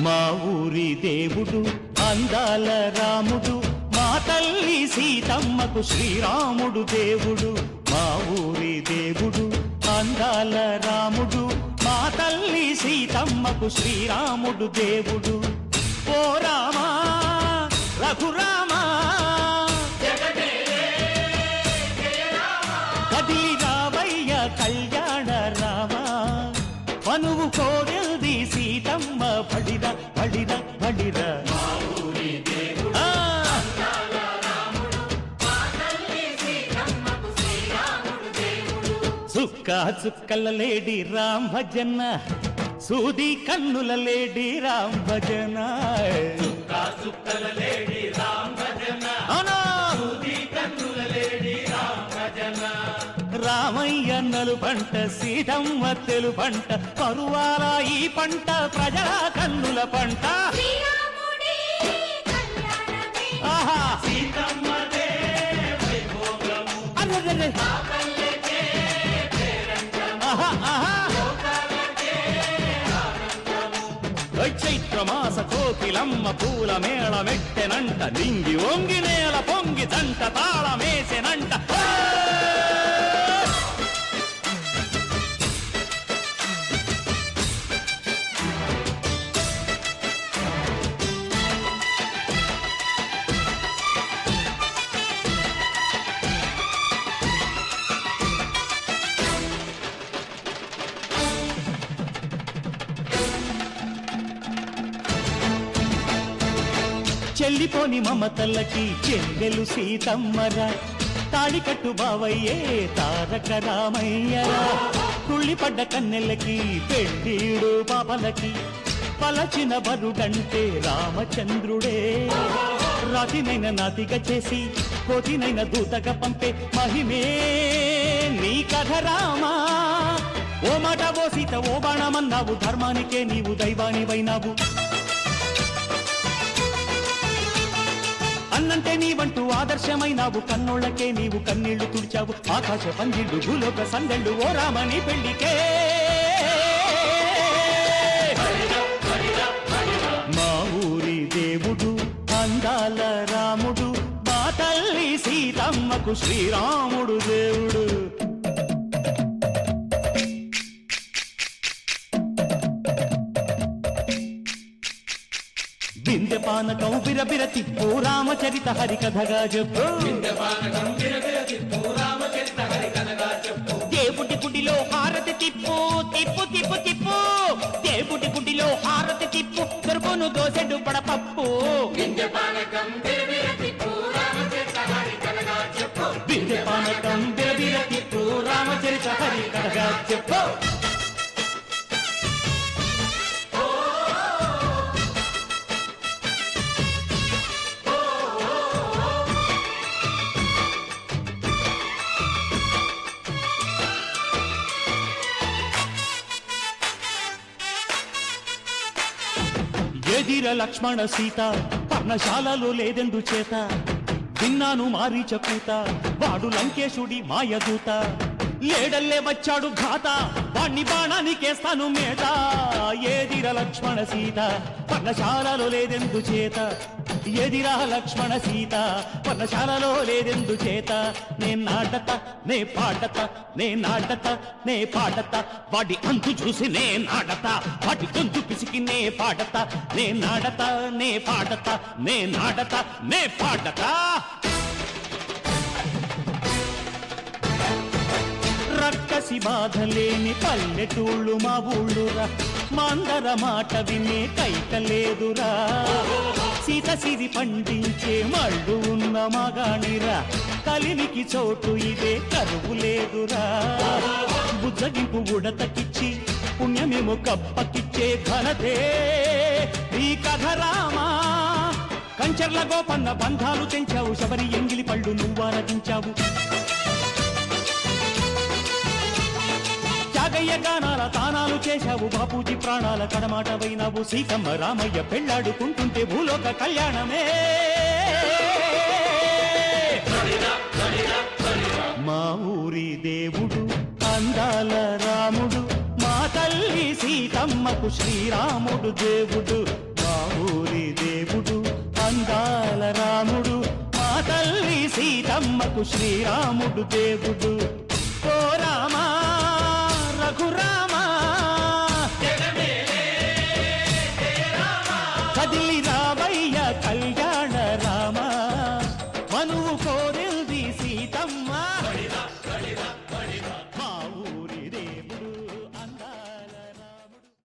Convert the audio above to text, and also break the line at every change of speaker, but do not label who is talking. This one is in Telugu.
మా ఊరి దేవుడు అందాల రాముడు, మా తల్లి సీతమ్మకు శ్రీరాముడు దేవుడు. మా ఊరి దేవుడు అందాల రాముడు, మా తల్లి సీతమ్మకు శ్రీరాముడు దేవుడు. ఓ రామా రఘురామా కదిలి రావయ్య కళ్యాణ రామా, మనువు కోరింది సీతమ్మ బడిర బడిర బడిర. చుక్క చుక్కల లేడి రామ్ భజన, సూది కన్నుల లేడి రామ్ భజన. చుక్క చుక్కల లేడి రామ్ భజన, సూది కన్నుల లేడి రామ్ భజన. రామయ్య నలు పంట సీతమ్మ తెలు పంట, పరువాల ఈ పంట ప్రజల కన్నుల పంట. ఆహా సీతమ్మదే వైభోగము, అరెరెరె చైత్రమాస కోకిలమ్మ పూల మేళ మెట్టెనంట, నింగి ఒంగి నేల పొంగి జంట తాళమేసెనంట. చెల్లిపోని మమతలకి చెల్లెలు సీతమ్మరా, తాడికట్టు బావయ్యే తారక రామయ్యరా. తుళ్ళిపడ్డ కన్నెలకి పెళ్ళీడు పాపలకి, పలచిన బరుడంటే రామచంద్రుడే. రాతినైన నాతిగా చేసి కోతినైన దూతగా పంపే మహిమే నీ కథ రామా. ఓ మాట ఓ సీత ఓ బాణమన్నావు, ధర్మానికే నీవు దైవానివైనావు. అన్నంటే నీవంటూ ఆదర్శమైనావు, కన్నోళ్ళకే నీవు కన్నీళ్లు తుడిచావు. ఆకాశ పందిళ్ళు భూలోక సందళ్ళు ఓ రామని పెళ్లికే. మా ఊరి దేవుడు అందాల రాముడు, మా తల్లి సీతమ్మకు శ్రీరాముడు దేవుడు. వింధ్యపానకం బిరబిర తిప్పు రామచరిత హరికథగా చెప్పు. దేవుడి గుడిలో హారతి తిప్పు తిప్పు తిప్పు తిప్పు, దేవుడి గుడిలో హారతి తిప్పు, దొరుకును దోసెడు పడపప్పు. వింధ్యపానకం బిరబిర తిప్పు రామచరిత హరికథగా చెప్పు. ఎదిర లక్ష్మణ సీత పర్ణశాలలో లేదెందు చేత, విన్నాను మారీచ కూత వాడు లంకేశుడి మాయదూత. లేడల్లే వచ్చాడు ఘాత, వాణ్ణి బాణానికేస్తాను మేత. ఏదిర లక్ష్మణ సీత పర్ణశాలలో లేదెందు చేత, ఎదిరా లక్ష్మణ సీత పర్ణశాలలో లేదెందు చేత. నే నాటత నే పాడత నే నాటత నే పాడత, వాడి అంతు చూసి నే నాడత, వాడి గొంతు పిసికి నే పాడత. నే నాడత నే పాడత నే నాడత నే పాడత. రక్కసి బాధలేని పల్లెటూళ్ళు మా ఊళ్ళురా, మాందర మాట వినే కైకలేదురా. సీత సిరి పండించే మళ్ళు ఉన్న మగాణిరా, కలినికి చోటు ఇదే కరువు లేదురా. బుజ్జగింపు ఉడతకిచ్చి పుణ్యమేమో కప్పకిచ్చే ఘనతే ఈ కథ రామా. కంచర్ల గోపన్న బంధాలు తెంచావు, శబరి ఎంగిలి పళ్ళు నువ్వారగించావు. త్యాగయ్య గానాల తానాలు చేశావు, బాపూజీ ప్రాణాల కడమాట వైనావు. సీతమ్మ రామయ్య పెళ్లాడుకుంటుంటే భూలోక కళ్యాణమే. మా ఊరి దేవుడు అందాల రాముడు, మా తల్లి సీతమ్మకు శ్రీరాముడు దేవుడు. ఊరి దేవుడు అందాల రాముడు మా తల్లి సీతమ్మకు శ్రీరాముడు దేవుడు ఓ రామా రఘురామ